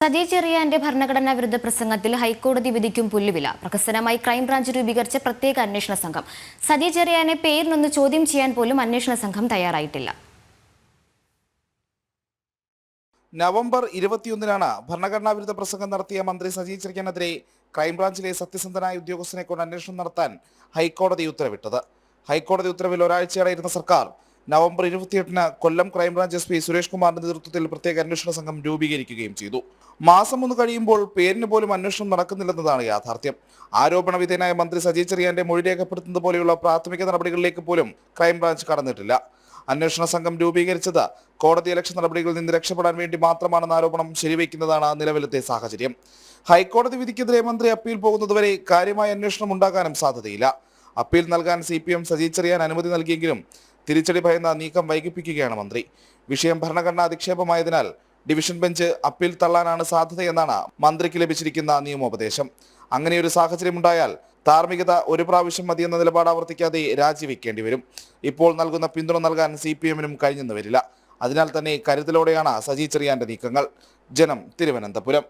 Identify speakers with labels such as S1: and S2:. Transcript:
S1: സജി ചെറിയാന്റെ ഭരണഘടനാ വിരുദ്ധ പ്രസംഗത്തിൽ ഹൈക്കോടതി വിധിക്കും പുല്ലുവില. പ്രഹസനമായി ക്രൈംബ്രാഞ്ച് രൂപീകരിച്ച പ്രത്യേക അന്വേഷണ സംഘം. സജി ചെറിയാനെ പേരിനൊന്ന് ചോദ്യം ചെയ്യാൻ പോലും അന്വേഷണ സംഘം തയ്യാറായിട്ടില്ല.
S2: നവംബർ 21-നാണ് ഭരണഘടനാ വിരുദ്ധ പ്രസംഗം നടത്തിയ മന്ത്രി സജി ചെറിയാനെതിരെ ക്രൈംബ്രാഞ്ചിലെ സത്യസന്ധനായ ഉദ്യോഗസ്ഥനെ കൊണ്ട് അന്വേഷണം നടത്താൻ ഹൈക്കോടതി ഉത്തരവിട്ടത്. ഹൈക്കോടതി ഉത്തരവിൽ ഒരാഴ്ചയായിരുന്ന സർക്കാർ നവംബർ 28-ന് കൊല്ലം ക്രൈംബ്രാഞ്ച് SP സുരേഷ് കുമാറിന്റെ നേതൃത്വത്തിൽ പ്രത്യേക അന്വേഷണ സംഘം രൂപീകരിക്കുകയും ചെയ്തു. മാസം ഒന്ന് കഴിയുമ്പോൾ പേരിന് പോലും അന്വേഷണം നടക്കുന്നില്ലെന്നതാണ് യാഥാർത്ഥ്യം. ആരോപണ വിധേയനായ മന്ത്രി സജി ചെറിയാന്റെ മൊഴി രേഖപ്പെടുത്തുന്നത് പോലെയുള്ള പ്രാഥമിക നടപടികളിലേക്ക് പോലും ക്രൈംബ്രാഞ്ച് കടന്നിട്ടില്ല. അന്വേഷണ സംഘം രൂപീകരിച്ചത് കോടതി ഇലക്ഷൻ നടപടികളിൽ നിന്ന് രക്ഷപ്പെടാൻ വേണ്ടി മാത്രമാണെന്ന ആരോപണം ശരിവയ്ക്കുന്നതാണ് നിലവിലത്തെ സാഹചര്യം. ഹൈക്കോടതി വിധിക്കെതിരെ മന്ത്രി അപ്പീൽ പോകുന്നതുവരെ കാര്യമായ അന്വേഷണം ഉണ്ടാകാനും സാധ്യതയില്ല. അപ്പീൽ നൽകാൻ CPM സജി ചെറിയാൻ അനുമതി നൽകിയെങ്കിലും തിരിച്ചടി ഭയന്ന നീക്കം വൈകിപ്പിക്കുകയാണ് മന്ത്രി. വിഷയം ഭരണഘടനാ അധിക്ഷേപമായതിനാൽ ഡിവിഷൻ ബെഞ്ച് അപ്പീൽ തള്ളാനാണ് സാധ്യതയെന്നാണ് മന്ത്രിക്ക് ലഭിച്ചിരിക്കുന്ന നിയമോപദേശം. അങ്ങനെയൊരു സാഹചര്യമുണ്ടായാൽ ധാർമ്മികത ഒരു പ്രാവശ്യം മതിയെന്ന നിലപാട് ആവർത്തിക്കാതെ രാജിവെക്കേണ്ടി വരും. ഇപ്പോൾ നൽകുന്ന പിന്തുണ നൽകാൻ CPM-നും കഴിഞ്ഞെന്ന് വരില്ല. അതിനാൽ തന്നെ കരുതലോടെയാണ് സജി ചെറിയാന്റെ നീക്കങ്ങൾ. ജനം, തിരുവനന്തപുരം.